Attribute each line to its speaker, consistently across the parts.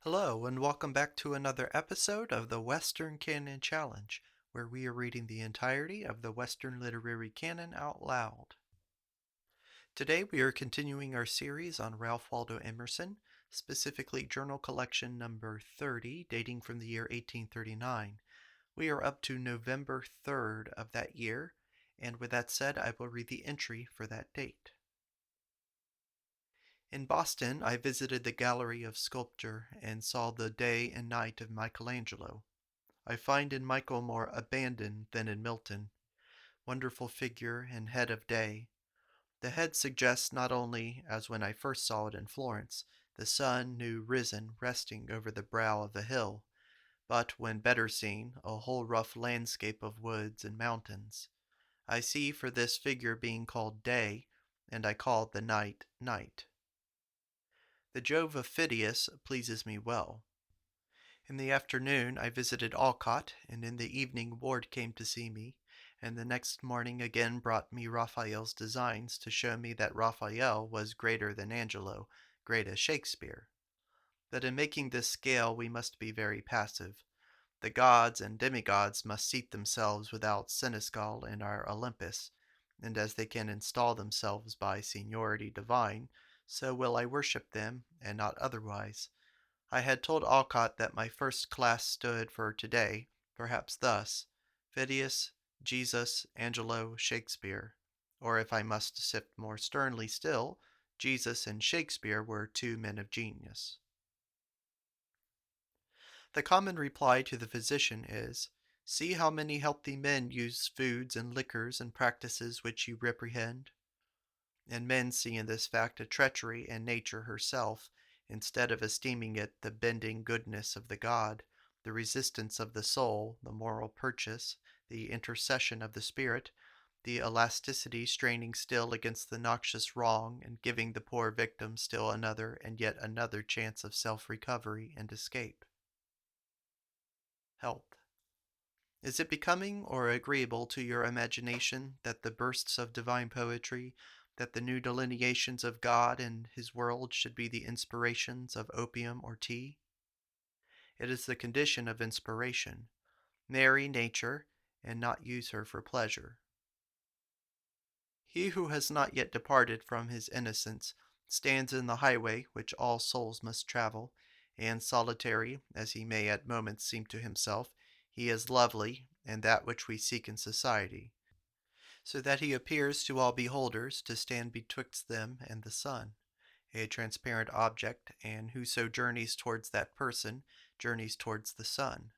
Speaker 1: Hello, and welcome back to another episode of the Western Canon Challenge, where we are reading the entirety of the Western Literary Canon out loud. Today we are continuing our series on Ralph Waldo Emerson, specifically Journal Collection number 30, dating from the year 1839. We are up to November 3rd of that year, and with that said, I will read the entry for that date. In Boston, I visited the Gallery of Sculpture and saw the Day and Night of Michelangelo. I find in Michael more abandon than in Milton. Wonderful figure and head of day. The head suggests not only, as when I first saw it in Florence, the sun new risen resting over the brow of the hill, but, when better seen, a whole rough landscape of woods and mountains. I see for this figure being called day, and I call the night night. The Jove of Phidias pleases me well. In the afternoon I visited Alcott, and in the evening Ward came to see me, and the next morning again brought me Raphael's designs to show me that Raphael was greater than Angelo, great as Shakespeare. That in making this scale we must be very passive. The gods and demigods must seat themselves without seneschal in our Olympus, and as they can install themselves by seniority divine, so will I worship them, and not otherwise. I had told Alcott that my first class stood for today, perhaps thus: Phidias, Jesus, Angelo, Shakespeare. Or if I must sift more sternly still, Jesus and Shakespeare were two men of genius. The common reply to the physician is, "See how many healthy men use foods and liquors and practices which you reprehend." And men see in this fact a treachery in nature herself, instead of esteeming it the bending goodness of the god, the resistance of the soul, the moral purchase, the intercession of the spirit, the elasticity straining still against the noxious wrong and giving the poor victim still another and yet another chance of self-recovery and escape. Health. Is it becoming or agreeable to your imagination that the bursts of divine poetry, that the new delineations of God and his world should be the inspirations of opium or tea? It is the condition of inspiration. Marry nature, and not use her for pleasure. He who has not yet departed from his innocence stands in the highway which all souls must travel, and solitary as he may at moments seem to himself, he is lovely, and that which we seek in society, so that he appears to all beholders to stand betwixt them and the sun, a transparent object, and whoso journeys towards that person journeys towards the sun.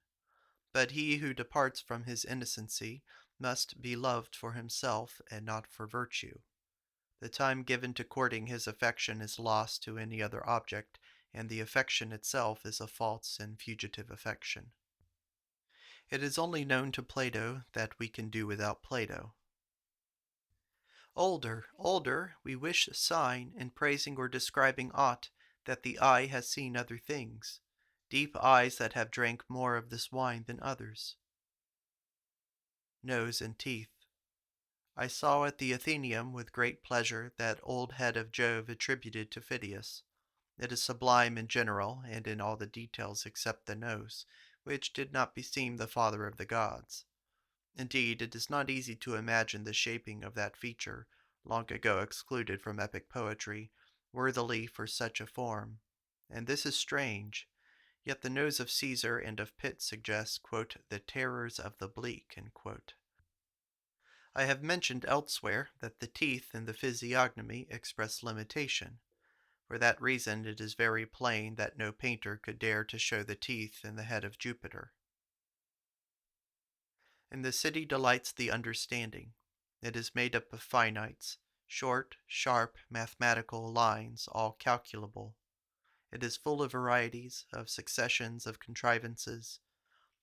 Speaker 1: But he who departs from his innocency must be loved for himself and not for virtue. The time given to courting his affection is lost to any other object, and the affection itself is a false and fugitive affection. It is only known to Plato that we can do without Plato. Older, older, we wish sign in praising or describing aught that the eye has seen other things, deep eyes that have drank more of this wine than others. Nose and teeth. I saw at the Athenaeum with great pleasure that old head of Jove attributed to Phidias. It is sublime in general, and in all the details except the nose, which did not beseem the father of the gods. Indeed, it is not easy to imagine the shaping of that feature, long ago excluded from epic poetry, worthily for such a form. And this is strange. Yet the nose of Caesar and of Pitt suggests, quote, the terrors of the bleak, I have mentioned elsewhere that the teeth in the physiognomy express limitation. For that reason it is very plain that no painter could dare to show the teeth in the head of Jupiter. And the city delights the understanding. It is made up of finites, short, sharp, mathematical lines, all calculable. It is full of varieties, of successions of contrivances.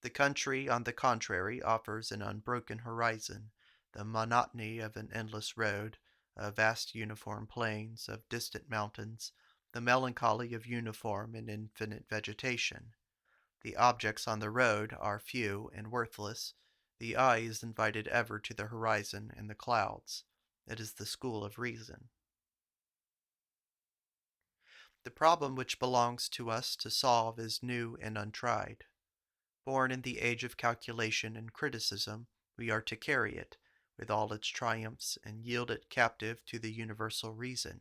Speaker 1: The country, on the contrary, offers an unbroken horizon, the monotony of an endless road, of vast uniform plains, of distant mountains, the melancholy of uniform and infinite vegetation. The objects on the road are few and worthless. The eye is invited ever to the horizon and the clouds. It is the school of reason. The problem which belongs to us to solve is new and untried. Born in the age of calculation and criticism, we are to carry it, with all its triumphs, and yield it captive to the universal reason.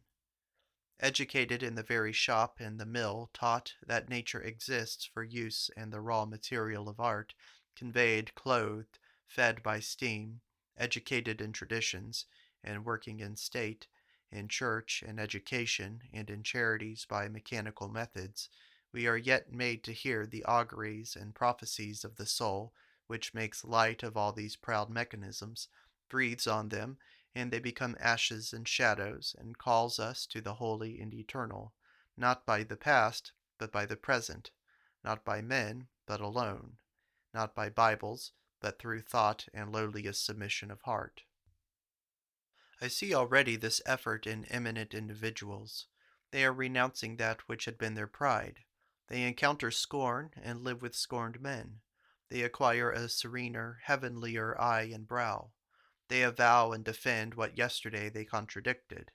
Speaker 1: Educated in the very shop and the mill, taught that nature exists for use and the raw material of art, conveyed, clothed, fed by steam, educated in traditions, and working in state, in church and education, and in charities by mechanical methods, we are yet made to hear the auguries and prophecies of the soul, which makes light of all these proud mechanisms, breathes on them, and they become ashes and shadows, and calls us to the holy and eternal, not by the past, but by the present, not by men, but alone, not by Bibles, but through thought and lowliest submission of heart. I see already this effort in eminent individuals. They are renouncing that which had been their pride. They encounter scorn and live with scorned men. They acquire a serener, heavenlier eye and brow. They avow and defend what yesterday they contradicted,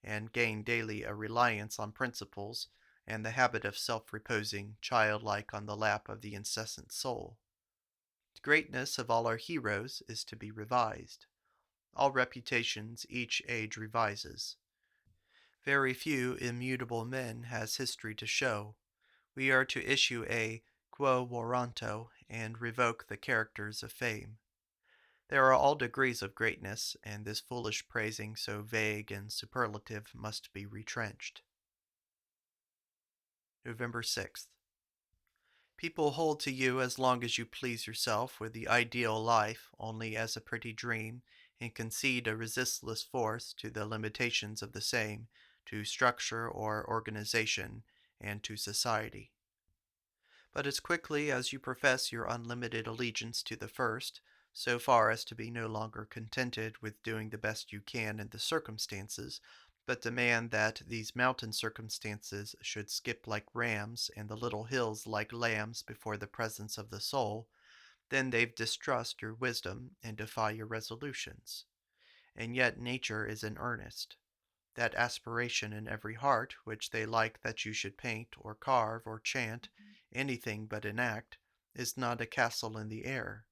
Speaker 1: and gain daily a reliance on principles and the habit of self-reposing childlike on the lap of the incessant soul. The greatness of all our heroes is to be revised. All reputations each age revises. Very few immutable men has history to show. We are to issue a quo warranto and revoke the characters of fame. There are all degrees of greatness, and this foolish praising so vague and superlative must be retrenched. November 6th. People hold to you as long as you please yourself with the ideal life only as a pretty dream, and concede a resistless force to the limitations of the same, to structure or organization, and to society. But as quickly as you profess your unlimited allegiance to the first, so far as to be no longer contented with doing the best you can in the circumstances, but demand that these mountain circumstances should skip like rams and the little hills like lambs before the presence of the soul, then they distrust your wisdom and defy your resolutions. And yet nature is in earnest. That aspiration in every heart which they like that you should paint or carve or chant, anything but enact, is not a castle in the air.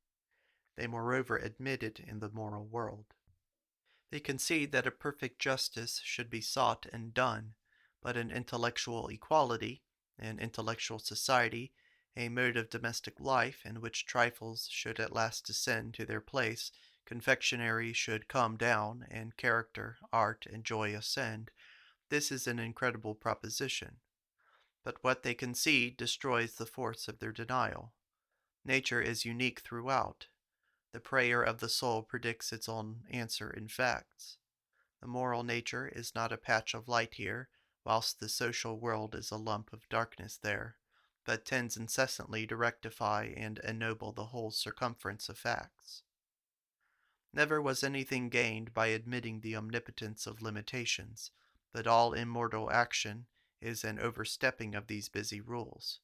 Speaker 1: They moreover admit it in the moral world. They concede that a perfect justice should be sought and done, but an intellectual equality, an intellectual society, a mode of domestic life in which trifles should at last descend to their place, confectionery should come down, and character, art, and joy ascend. This is an incredible proposition. But what they concede destroys the force of their denial. Nature is unique throughout. The prayer of the soul predicts its own answer in facts. The moral nature is not a patch of light here, whilst the social world is a lump of darkness there, but tends incessantly to rectify and ennoble the whole circumference of facts. Never was anything gained by admitting the omnipotence of limitations, but all immortal action is an overstepping of these busy rules.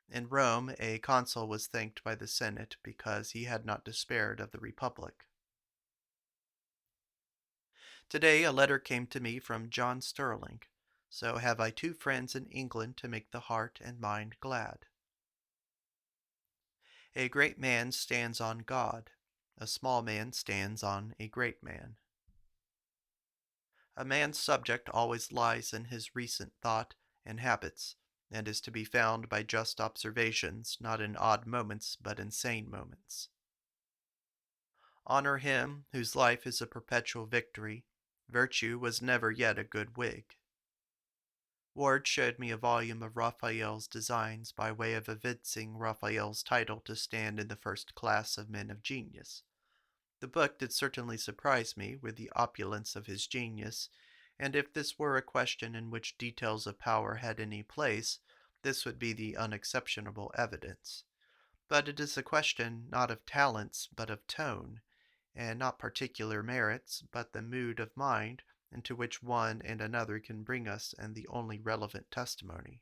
Speaker 1: In Rome, a consul was thanked by the Senate because he had not despaired of the Republic. Today a letter came to me from John Sterling, so have I two friends in England to make the heart and mind glad. A great man stands on God, a small man stands on a great man. A man's subject always lies in his recent thought and habits, and is to be found by just observations, not in odd moments, but in sane moments. Honor him whose life is a perpetual victory. Virtue was never yet a good Whig. Ward showed me a volume of Raphael's designs by way of evincing Raphael's title to stand in the first class of men of genius. The book did certainly surprise me with the opulence of his genius, and if this were a question in which details of power had any place, this would be the unexceptionable evidence. But it is a question not of talents, but of tone, and not particular merits, but the mood of mind into which one and another can bring us and the only relevant testimony.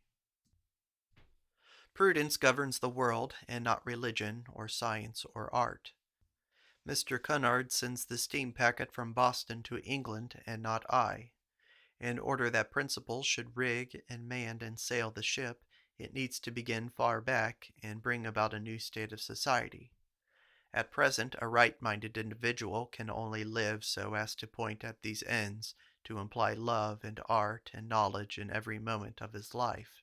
Speaker 1: Prudence governs the world, and not religion, or science, or art. Mr. Cunard sends the steam packet from Boston to England, and not I. In order that principles should rig and man and sail the ship, it needs to begin far back and bring about a new state of society. At present, a right-minded individual can only live so as to point at these ends, to imply love and art and knowledge in every moment of his life.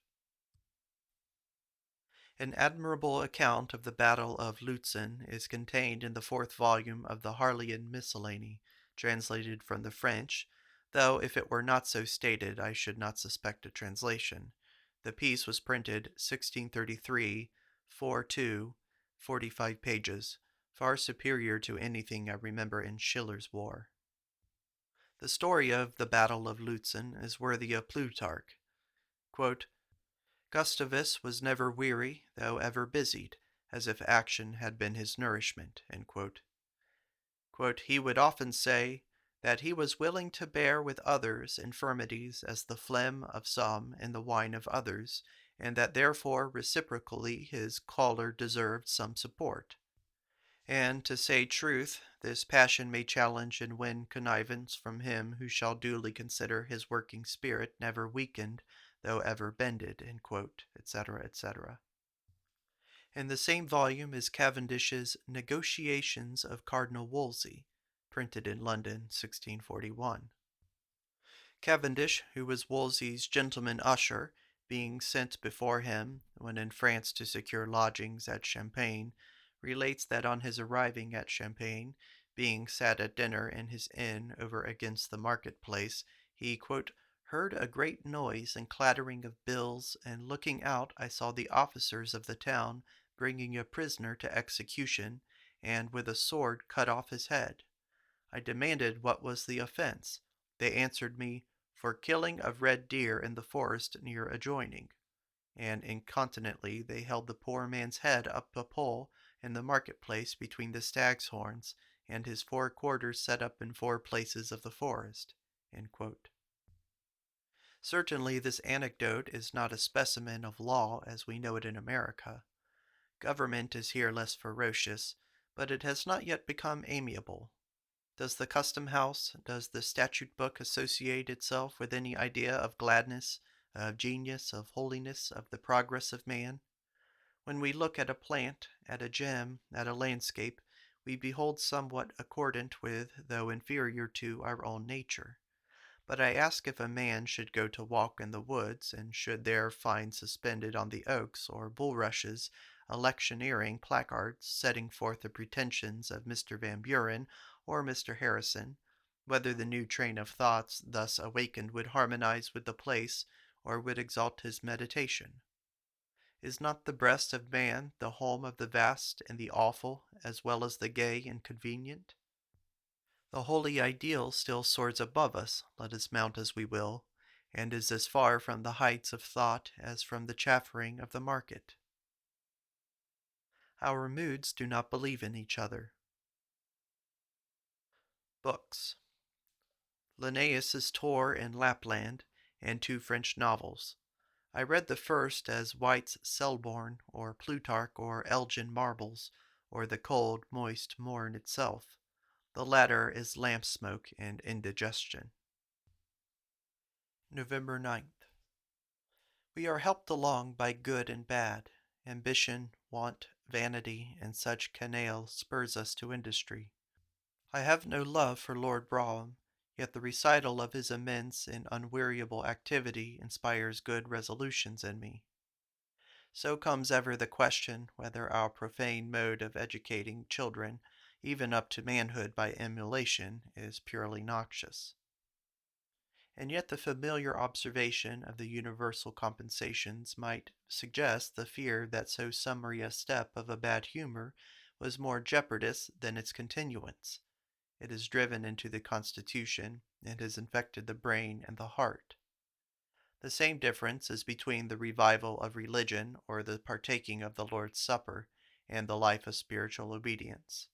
Speaker 1: An admirable account of the Battle of Lutzen is contained in the fourth volume of the Harleian Miscellany, translated from the French, though if it were not so stated I should not suspect a translation. The piece was printed 1633, 4-2, 45 pages, far superior to anything I remember in Schiller's War. The story of the Battle of Lutzen is worthy of Plutarch. Quote, Gustavus was never weary, though ever busied, as if action had been his nourishment. He would often say that he was willing to bear with others infirmities as the phlegm of some and the wine of others, and that therefore reciprocally his choler deserved some support. And, to say truth, this passion may challenge and win connivance from him who shall duly consider his working spirit never weakened, though ever bended, etc., etc. In the same volume is Cavendish's Negotiations of Cardinal Wolsey, printed in London, 1641. Cavendish, who was Wolsey's gentleman usher, being sent before him, when in France to secure lodgings at Champagne, relates that on his arriving at Champagne, being sat at dinner in his inn over against the market-place, he, heard a great noise and clattering of bills, and looking out I saw the officers of the town bringing a prisoner to execution, and with a sword cut off his head. I demanded what was the offense. They answered me, for killing of red deer in the forest near adjoining. And incontinently they held the poor man's head up a pole in the market-place between the stag's horns, and his 4 quarters set up in 4 places of the forest. Certainly this anecdote is not a specimen of law as we know it in America. Government is here less ferocious, but it has not yet become amiable. Does the custom house, does the statute book associate itself with any idea of gladness, of genius, of holiness, of the progress of man? When we look at a plant, at a gem, at a landscape, we behold somewhat accordant with, though inferior to, our own nature. But I ask if a man should go to walk in the woods, and should there find suspended on the oaks or bulrushes electioneering placards setting forth the pretensions of Mr. Van Buren or Mr. Harrison, whether the new train of thoughts thus awakened would harmonize with the place, or would exalt his meditation. Is not the breast of man the home of the vast and the awful, as well as the gay and convenient? The holy ideal still soars above us, let us mount as we will, and is as far from the heights of thought as from the chaffering of the market. Our moods do not believe in each other. Books. Linnaeus's Tour in Lapland and 2 French novels. I read the first as White's Selborne, or Plutarch, or Elgin Marbles, or the cold, moist morn itself. The latter is lamp smoke and indigestion. November 9th. We are helped along by good and bad. Ambition, want, vanity, and such canaille spurs us to industry. I have no love for Lord Brougham, yet the recital of his immense and unweariable activity inspires good resolutions in me. So comes ever the question whether our profane mode of educating children, even up to manhood by emulation, is purely noxious. And yet the familiar observation of the universal compensations might suggest the fear that so summary a step of a bad humor was more jeopardous than its continuance. It is driven into the constitution, and has infected the brain and the heart. The same difference is between the revival of religion or the partaking of the Lord's Supper and the life of spiritual obedience.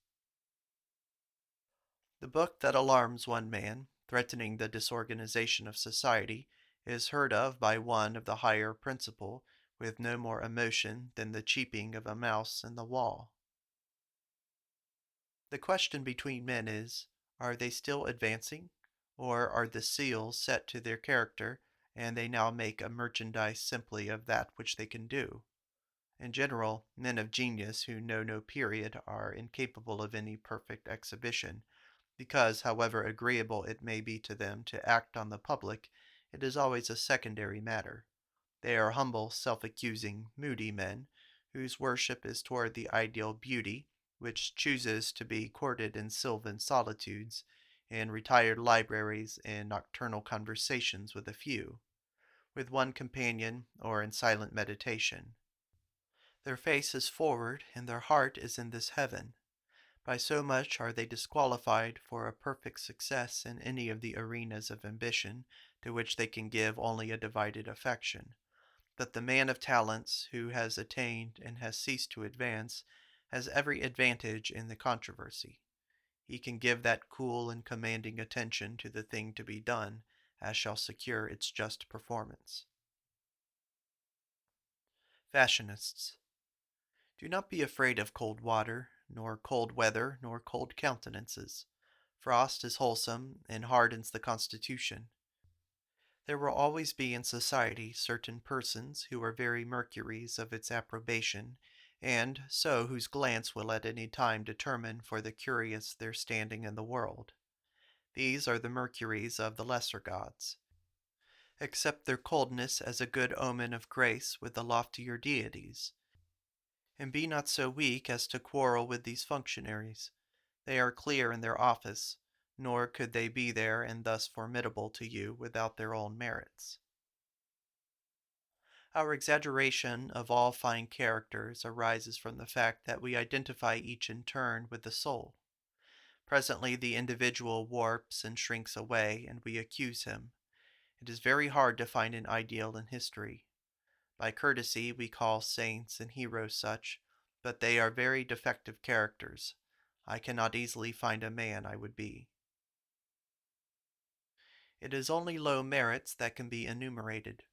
Speaker 1: The book that alarms one man, threatening the disorganization of society, is heard of by one of the higher principle with no more emotion than the cheeping of a mouse in the wall. The question between men is, are they still advancing, Or are the seals set to their character, and they now make a merchandise simply of that which they can do? In general, men of genius who know no period are incapable of any perfect exhibition, because, however agreeable it may be to them to act on the public, it is always a secondary matter. They are humble, self-accusing, moody men, whose worship is toward the ideal beauty, which chooses to be courted in sylvan solitudes, in retired libraries, in nocturnal conversations with a few, with one companion, or in silent meditation. Their face is forward, and their heart is in this heaven. By so much are they disqualified for a perfect success in any of the arenas of ambition to which they can give only a divided affection. But the man of talents who has attained and has ceased to advance has every advantage in the controversy. He can give that cool and commanding attention to the thing to be done as shall secure its just performance. Fashionists. Do not be afraid of cold water, nor cold weather, nor cold countenances. Frost is wholesome, and hardens the constitution. There will always be in society certain persons who are very mercuries of its approbation, and so whose glance will at any time determine for the curious their standing in the world. These are the mercuries of the lesser gods. Accept their coldness as a good omen of grace with the loftier deities, and be not so weak as to quarrel with these functionaries. They are clear in their office, nor could they be there and thus formidable to you without their own merits. Our exaggeration of all fine characters arises from the fact that we identify each in turn with the soul. Presently the individual warps and shrinks away, and we accuse him. It is very hard to find an ideal in history. By courtesy we call saints and heroes such, but they are very defective characters. I cannot easily find a man I would be. It is only low merits that can be enumerated.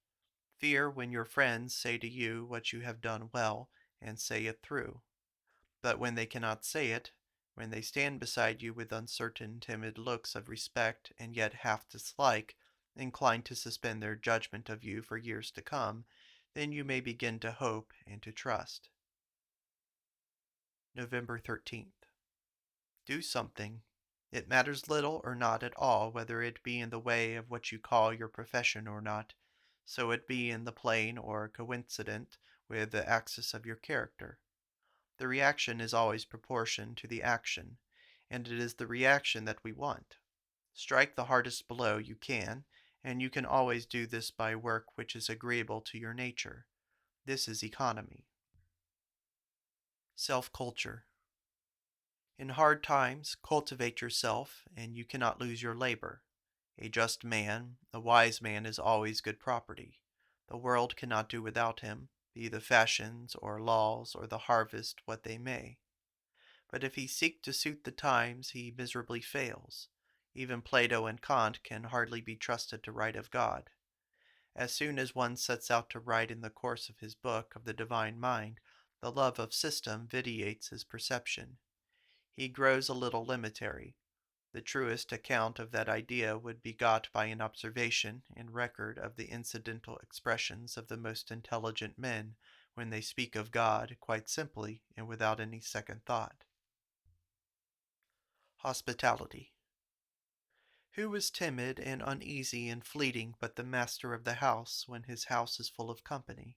Speaker 1: Fear when your friends say to you what you have done well, and say it through. But when they cannot say it, when they stand beside you with uncertain, timid looks of respect and yet half dislike, inclined to suspend their judgment of you for years to come, then you may begin to hope and to trust. November 13th. Do something. It matters little or not at all whether it be in the way of what you call your profession or not, so it be in the plane or coincident with the axis of your character. The reaction is always proportioned to the action, and it is the reaction that we want. Strike the hardest blow you can, and you can always do this by work which is agreeable to your nature. This is economy. Self-culture. In hard times, cultivate yourself, and you cannot lose your labor. A just man, a wise man is always good property. The world cannot do without him, be the fashions or laws or the harvest what they may. But if he seek to suit the times, he miserably fails. Even Plato and Kant can hardly be trusted to write of God. As soon as one sets out to write in the course of his book of the divine mind, the love of system vitiates his perception. He grows a little limitary. The truest account of that idea would be got by an observation and record of the incidental expressions of the most intelligent men when they speak of God quite simply and without any second thought. Hospitality. Who is timid and uneasy and fleeting but the master of the house when his house is full of company?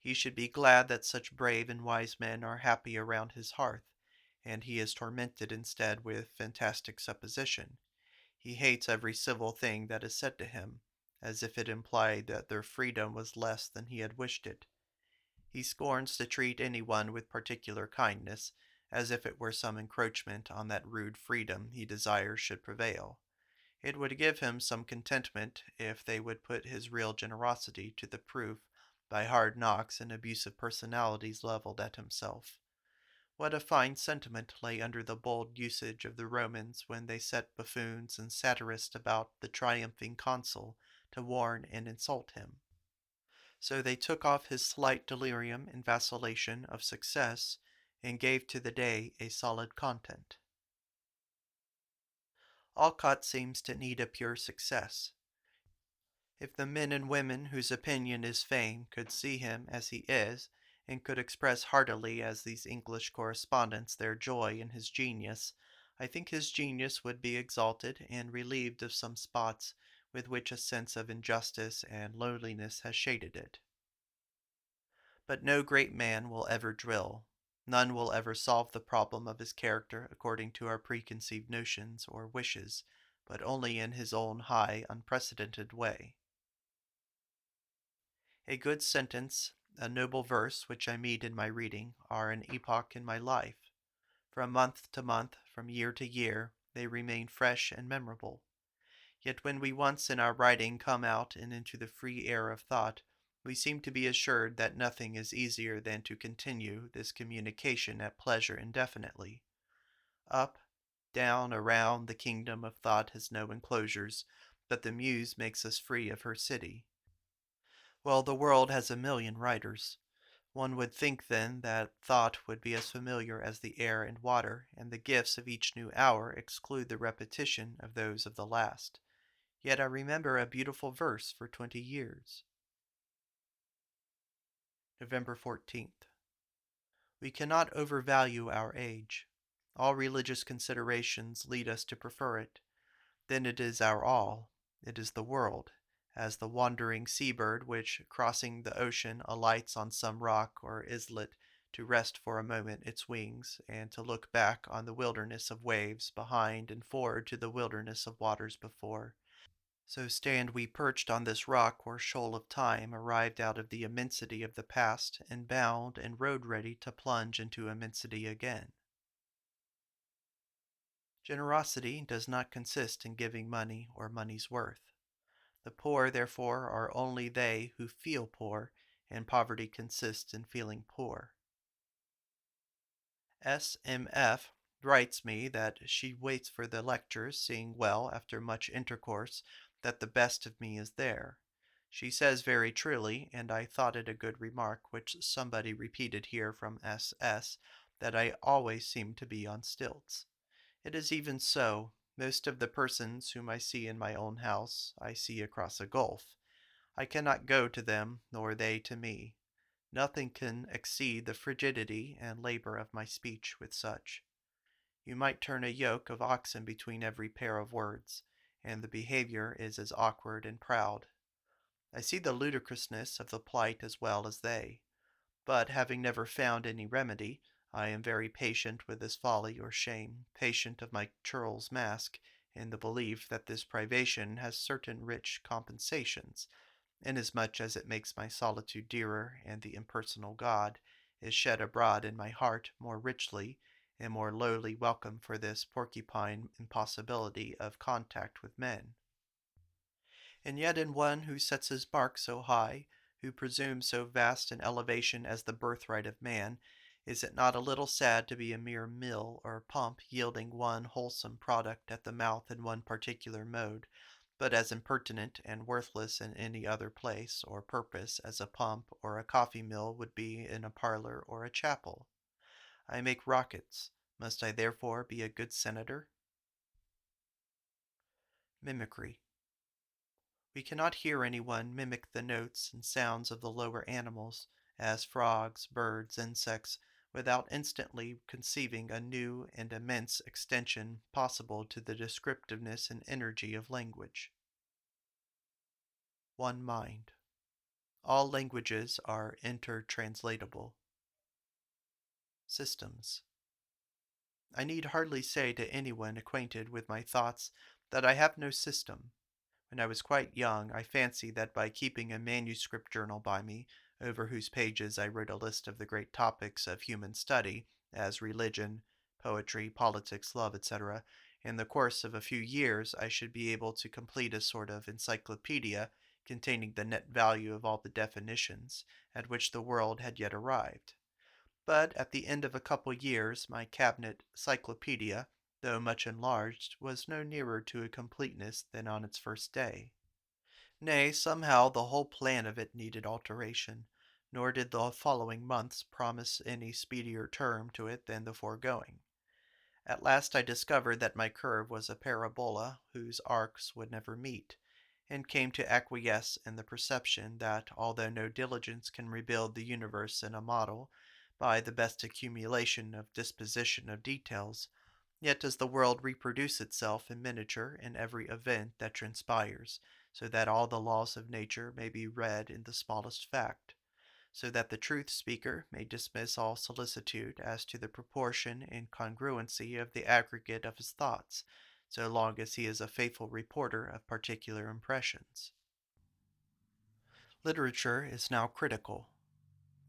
Speaker 1: He should be glad that such brave and wise men are happy around his hearth, and he is tormented instead with fantastic supposition. He hates every civil thing that is said to him, as if it implied that their freedom was less than he had wished it. He scorns to treat anyone with particular kindness, as if it were some encroachment on that rude freedom he desires should prevail. It would give him some contentment if they would put his real generosity to the proof by hard knocks and abusive personalities leveled at himself. What a fine sentiment lay under the bold usage of the Romans when they set buffoons and satirists about the triumphing consul to warn and insult him. So they took off his slight delirium and vacillation of success and gave to the day a solid content. Alcott seems to need a pure success. If the men and women whose opinion is fame could see him as he is, and could express heartily as these English correspondents their joy in his genius, I think his genius would be exalted and relieved of some spots with which a sense of injustice and loneliness has shaded it. But no great man will ever drill. None will ever solve the problem of his character according to our preconceived notions or wishes, but only in his own high, unprecedented way. A good sentence, a noble verse which I meet in my reading, are an epoch in my life. From month to month, from year to year, they remain fresh and memorable. Yet when we once in our writing come out and into the free air of thought, we seem to be assured that nothing is easier than to continue this communication at pleasure indefinitely. Up, down, around, the kingdom of thought has no enclosures, but the muse makes us free of her city. Well, the world has a million writers. One would think then that thought would be as familiar as the air and water, and the gifts of each new hour exclude the repetition of those of the last. Yet I remember a beautiful verse for 20 years. November 14th. We cannot overvalue our age. All religious considerations lead us to prefer it. Then it is our all. It is the world, as the wandering seabird which, crossing the ocean, alights on some rock or islet to rest for a moment its wings, and to look back on the wilderness of waves behind and forward to the wilderness of waters before. So stand we perched on this rock or shoal of time, arrived out of the immensity of the past, and bound and road ready to plunge into immensity again. Generosity does not consist in giving money or money's worth. The poor, therefore, are only they who feel poor, and poverty consists in feeling poor. S.M.F. writes me that she waits for the lectures, seeing well, after much intercourse, that the best of me is there. She says very truly, and I thought it a good remark which somebody repeated here from S.S., that I always seem to be on stilts. It is even so. Most of the persons whom I see in my own house, I see across a gulf. I cannot go to them, nor they to me. Nothing can exceed the frigidity and labor of my speech with such. You might turn a yoke of oxen between every pair of words, and the behavior is as awkward and proud. I see the ludicrousness of the plight as well as they. But having never found any remedy, I am very patient with this folly or shame, patient of my churl's mask, in the belief that this privation has certain rich compensations, inasmuch as it makes my solitude dearer, and the impersonal God is shed abroad in my heart more richly and more lowly welcome for this porcupine impossibility of contact with men. And yet in one who sets his mark so high, who presumes so vast an elevation as the birthright of man, is it not a little sad to be a mere mill or pump yielding one wholesome product at the mouth in one particular mode, but as impertinent and worthless in any other place or purpose as a pump or a coffee mill would be in a parlor or a chapel? I make rockets. Must I therefore be a good senator? Mimicry. We cannot hear anyone mimic the notes and sounds of the lower animals, as frogs, birds, insects, without instantly conceiving a new and immense extension possible to the descriptiveness and energy of language. One mind. All languages are intertranslatable. Systems. I need hardly say to anyone acquainted with my thoughts that I have no system. When I was quite young, I fancied that by keeping a manuscript journal by me, over whose pages I wrote a list of the great topics of human study, as religion, poetry, politics, love, etc., in the course of a few years I should be able to complete a sort of encyclopedia containing the net value of all the definitions at which the world had yet arrived. But at the end of a couple years my cabinet cyclopedia, though much enlarged, was no nearer to a completeness than on its first day. Nay, somehow the whole plan of it needed alteration, nor did the following months promise any speedier term to it than the foregoing. At last I discovered that my curve was a parabola whose arcs would never meet, and came to acquiesce in the perception that although no diligence can rebuild the universe in a model by the best accumulation of disposition of details, yet does the world reproduce itself in miniature in every event that transpires, so that all the laws of nature may be read in the smallest fact, so that the truth speaker may dismiss all solicitude as to the proportion and congruency of the aggregate of his thoughts, so long as he is a faithful reporter of particular impressions. Literature is now critical.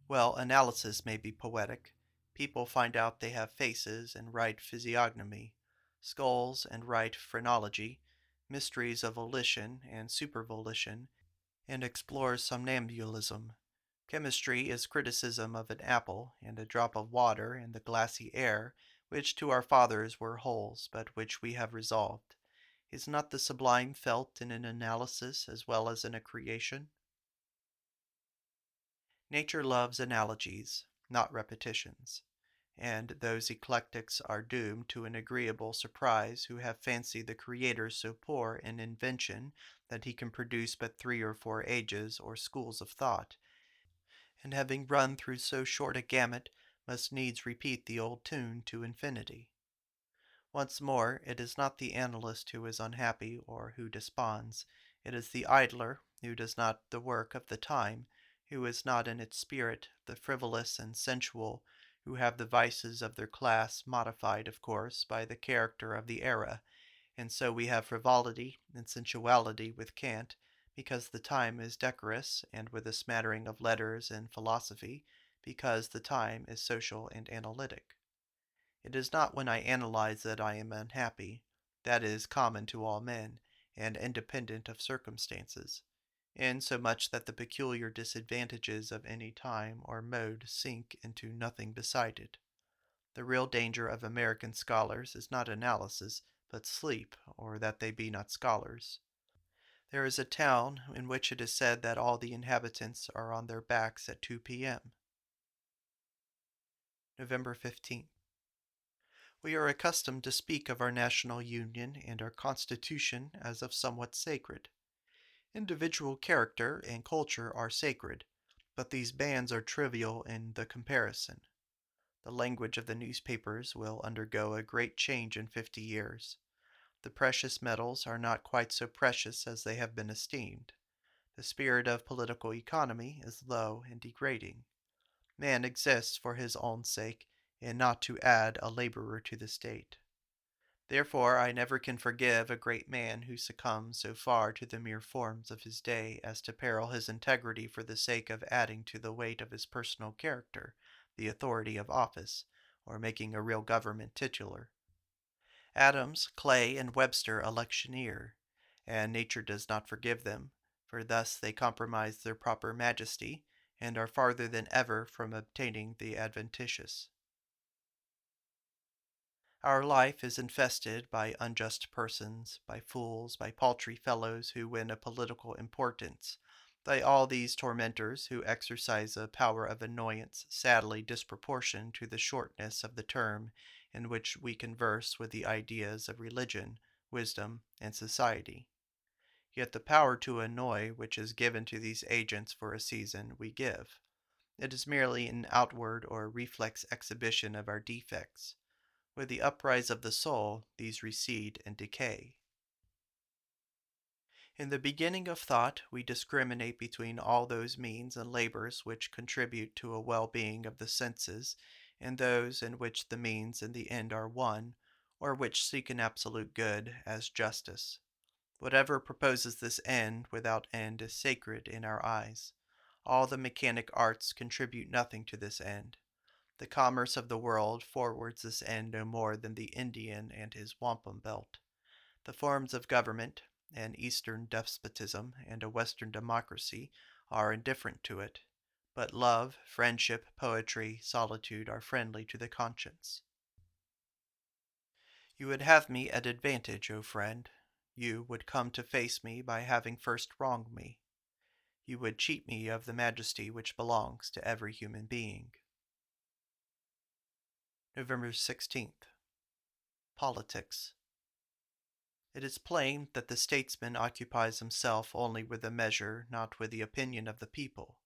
Speaker 1: Well, analysis may be poetic. People find out they have faces and write physiognomy, skulls and write phrenology, mysteries of volition and supervolition, and explores somnambulism. Chemistry is criticism of an apple and a drop of water in the glassy air, which to our fathers were holes, but which we have resolved. Is not the sublime felt in an analysis as well as in a creation? Nature loves analogies, not repetitions, and those eclectics are doomed to an agreeable surprise who have fancied the Creator so poor in invention that he can produce but 3 or 4 ages or schools of thought, and having run through so short a gamut, must needs repeat the old tune to infinity. Once more, it is not the analyst who is unhappy or who desponds, it is the idler who does not the work of the time, who is not in its spirit, the frivolous and sensual, who have the vices of their class modified, of course, by the character of the era, and so we have frivolity and sensuality with Kant, because the time is decorous, and with a smattering of letters and philosophy, because the time is social and analytic. It is not when I analyze that I am unhappy. That is common to all men, and independent of circumstances, insomuch that the peculiar disadvantages of any time or mode sink into nothing beside it. The real danger of American scholars is not analysis, but sleep, or that they be not scholars. There is a town in which it is said that all the inhabitants are on their backs at 2 p.m. November 15th. We are accustomed to speak of our national union and our Constitution as of somewhat sacred. Individual character and culture are sacred, but these bands are trivial in the comparison. The language of the newspapers will undergo a great change in 50 years. The precious metals are not quite so precious as they have been esteemed. The spirit of political economy is low and degrading. Man exists for his own sake, and not to add a laborer to the state. Therefore I never can forgive a great man who succumbs so far to the mere forms of his day as to peril his integrity for the sake of adding to the weight of his personal character the authority of office, or making a real government titular. Adams, Clay, and Webster electioneer, and nature does not forgive them, for thus they compromise their proper majesty, and are farther than ever from obtaining the adventitious. Our life is infested by unjust persons, by fools, by paltry fellows who win a political importance, by all these tormentors who exercise a power of annoyance sadly disproportioned to the shortness of the term in which we converse with the ideas of religion, wisdom, and society. Yet the power to annoy which is given to these agents for a season we give. It is merely an outward or reflex exhibition of our defects. With the uprise of the soul, these recede and decay. In the beginning of thought, we discriminate between all those means and labors which contribute to a well-being of the senses, and those in which the means and the end are one, or which seek an absolute good, as justice. Whatever proposes this end without end is sacred in our eyes. All the mechanic arts contribute nothing to this end. The commerce of the world forwards this end no more than the Indian and his wampum belt. The forms of government, an Eastern despotism and a Western democracy, are indifferent to it. But love, friendship, poetry, solitude are friendly to the conscience. You would have me at advantage, O friend. You would come to face me by having first wronged me. You would cheat me of the majesty which belongs to every human being. November 16th. Politics. It is plain that the statesman occupies himself only with the measure, not with the opinion of the people.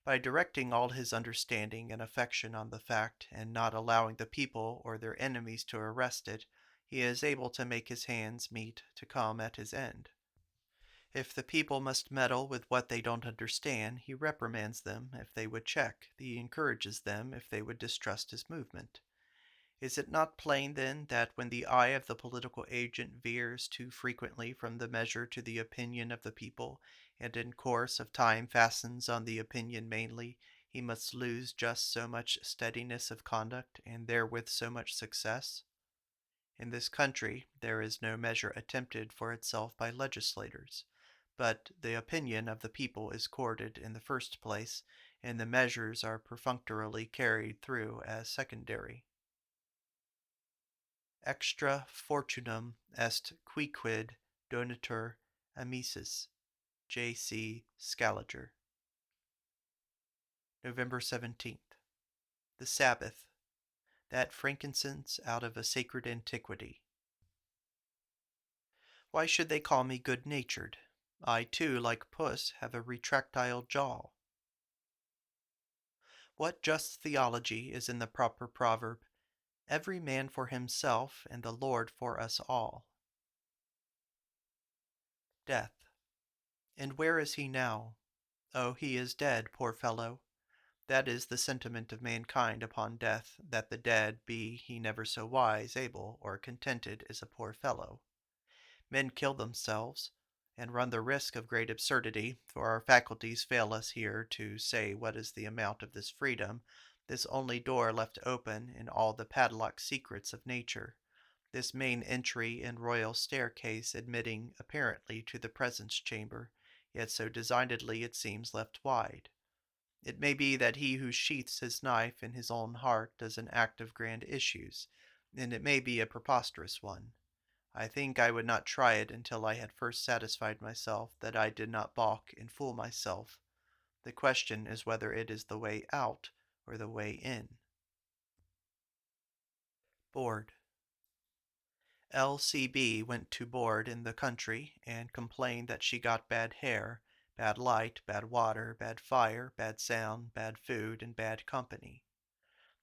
Speaker 1: By directing all his understanding and affection on the fact, and not allowing the people or their enemies to arrest it, he is able to make his hands meet to come at his end. If the people must meddle with what they don't understand, he reprimands them if they would check, he encourages them if they would distrust his movement. Is it not plain, then, that when the eye of the political agent veers too frequently from the measure to the opinion of the people, and in course of time fastens on the opinion mainly, he must lose just so much steadiness of conduct, and therewith so much success? In this country there is no measure attempted for itself by legislators, but the opinion of the people is courted in the first place, and the measures are perfunctorily carried through as secondary. Extra fortunam est quicquid donatur amicis. J. C. Scaliger. November 17th. The Sabbath, that frankincense out of a sacred antiquity. Why should they call me good-natured? I, too, like puss, have a retractile jaw. What just theology is in the proper proverb, every man for himself, and the Lord for us all? Death. And where is he now? Oh, he is dead, poor fellow. That is the sentiment of mankind upon death, that the dead, be he never so wise, able, or contented, is a poor fellow. Men kill themselves, and run the risk of great absurdity, for our faculties fail us here to say what is the amount of this freedom, this only door left open in all the padlocked secrets of nature, this main entry and royal staircase admitting apparently to the presence chamber, yet so designedly it seems left wide. It may be that he who sheaths his knife in his own heart does an act of grand issues, and it may be a preposterous one. I think I would not try it until I had first satisfied myself that I did not balk and fool myself. The question is whether it is the way out or the way in. Board. LCB went to board in the country and complained that she got bad hair, bad light, bad water, bad fire, bad sound, bad food, and bad company.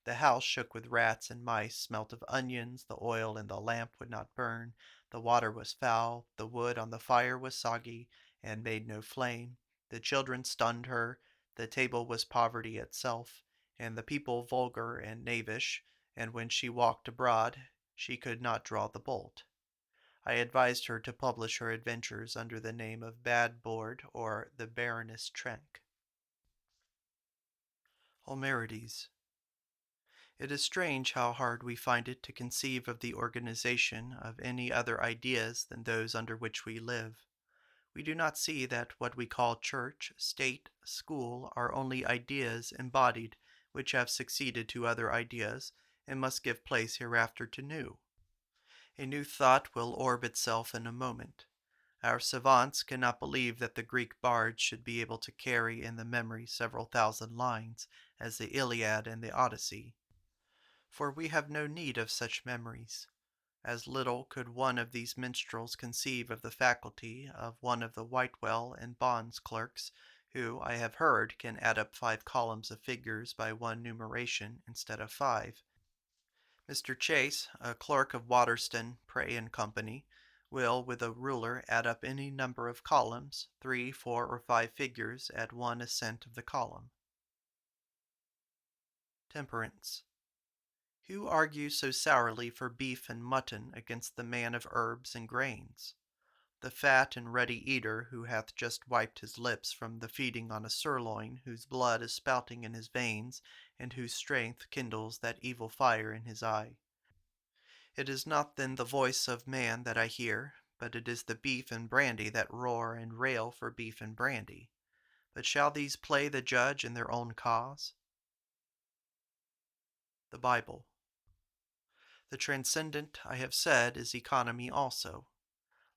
Speaker 1: The house shook with rats and mice, smelt of onions, the oil in the lamp would not burn, the water was foul, the wood on the fire was soggy, and made no flame, the children stunned her, the table was poverty itself, and the people vulgar and knavish, and when she walked abroad, she could not draw the bolt. I advised her to publish her adventures under the name of Bad Board or the Baroness Trenck. Homerides. It is strange how hard we find it to conceive of the organization of any other ideas than those under which we live. We do not see that what we call church, state, school are only ideas embodied which have succeeded to other ideas and must give place hereafter to new. A new thought will orb itself in a moment. Our savants cannot believe that the Greek bards should be able to carry in the memory several thousand lines, as the Iliad and the Odyssey. For we have no need of such memories. As little could one of these minstrels conceive of the faculty of one of the Whitewell and Bond's clerks, who, I have heard, can add up 5 columns of figures by one numeration instead of 5. Mr. Chase, a clerk of Waterston, Pray and Company, will with a ruler add up any number of columns, 3, 4, or 5 figures at one ascent of the column. Temperance. Who argues so sourly for beef and mutton against the man of herbs and grains? The fat and ready eater who hath just wiped his lips from the feeding on a sirloin whose blood is spouting in his veins, and whose strength kindles that evil fire in his eye. It is not then the voice of man that I hear, but it is the beef and brandy that roar and rail for beef and brandy. But shall these play the judge in their own cause? The Bible. The transcendent, I have said, is economy also.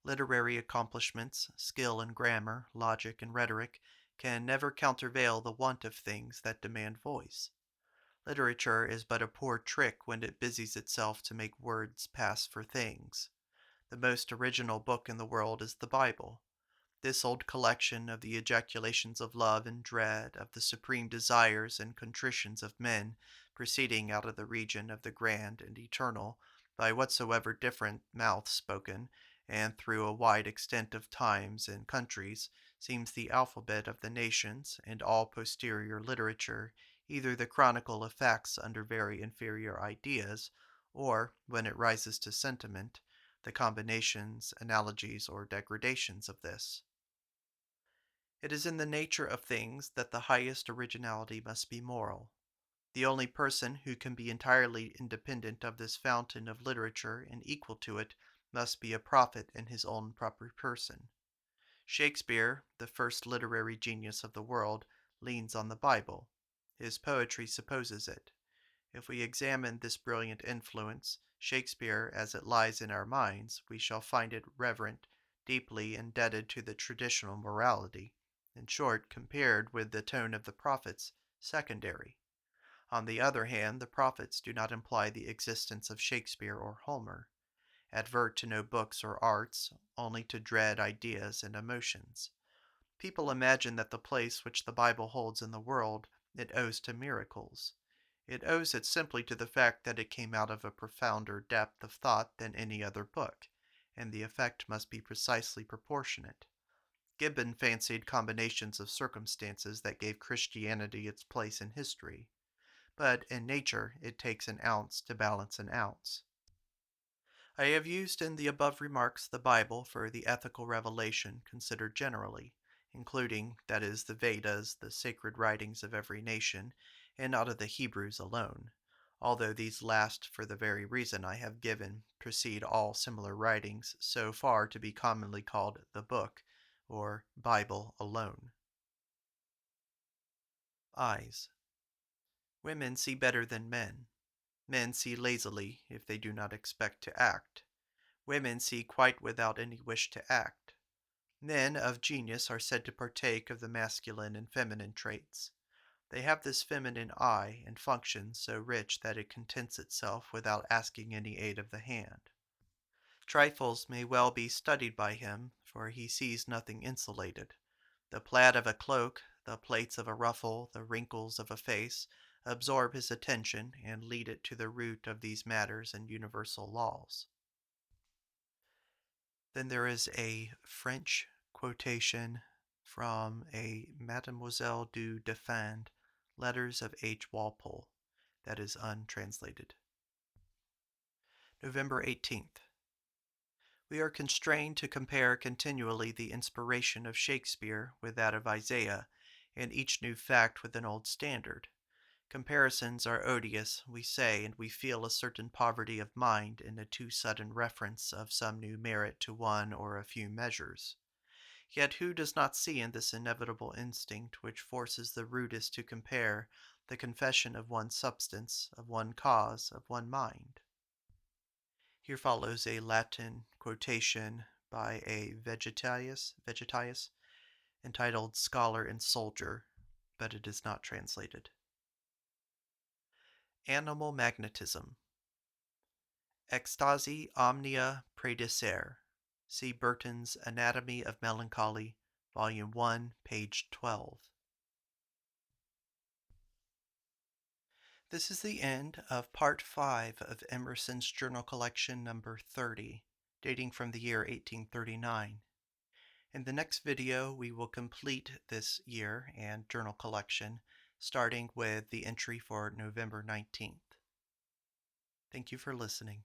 Speaker 1: Literary accomplishments, skill in grammar, logic, and rhetoric, can never countervail the want of things that demand voice. Literature is but a poor trick when it busies itself to make words pass for things. The most original book in the world is the Bible. This old collection of the ejaculations of love and dread, of the supreme desires and contritions of men, proceeding out of the region of the grand and eternal, by whatsoever different mouth spoken, and through a wide extent of times and countries, seems the alphabet of the nations, and all posterior literature, either the chronicle of facts under very inferior ideas, or, when it rises to sentiment, the combinations, analogies, or degradations of this. It is in the nature of things that the highest originality must be moral. The only person who can be entirely independent of this fountain of literature and equal to it must be a prophet in his own proper person. Shakespeare, the first literary genius of the world, leans on the Bible. His poetry supposes it. If we examine this brilliant influence, Shakespeare, as it lies in our minds, we shall find it reverent, deeply indebted to the traditional morality. In short, compared with the tone of the prophets, secondary. On the other hand, the prophets do not imply the existence of Shakespeare or Homer, advert to no books or arts, only to dread ideas and emotions. People imagine that the place which the Bible holds in the world it owes to miracles. It owes it simply to the fact that it came out of a profounder depth of thought than any other book, and the effect must be precisely proportionate. Gibbon fancied combinations of circumstances that gave Christianity its place in history, but in nature it takes an ounce to balance an ounce. I have used in the above remarks the Bible for the ethical revelation considered generally, including, that is, the Vedas, the sacred writings of every nation, and not of the Hebrews alone, although these last, for the very reason I have given, precede all similar writings so far to be commonly called the Book, or Bible alone. Eyes. Women see better than men. Men see lazily if they do not expect to act. Women see quite without any wish to act. Men of genius are said to partake of the masculine and feminine traits. They have this feminine eye and function so rich that it contents itself without asking any aid of the hand. Trifles may well be studied by him, for he sees nothing insulated. The plaid of a cloak, the plaits of a ruffle, the wrinkles of a face, absorb his attention and lead it to the root of these matters and universal laws. Then there is a French quotation from a Mademoiselle du Deffand, Letters of H. Walpole, that is untranslated. November 18th. We are constrained to compare continually the inspiration of Shakespeare with that of Isaiah, and each new fact with an old standard. Comparisons are odious, we say, and we feel a certain poverty of mind in a too sudden reference of some new merit to one or a few measures. Yet who does not see in this inevitable instinct which forces the rudest to compare the confession of one substance, of one cause, of one mind? Here follows a Latin quotation by a Vegetius entitled Scholar and Soldier, but it is not translated. Animal magnetism. Extasi omnia predicere. See Burton's Anatomy of Melancholy, Volume 1, page 12. This is the end of Part 5 of Emerson's journal collection number 30, dating from the year 1839. In the next video, we will complete this year and journal collection, starting with the entry for November 19th. Thank you for listening.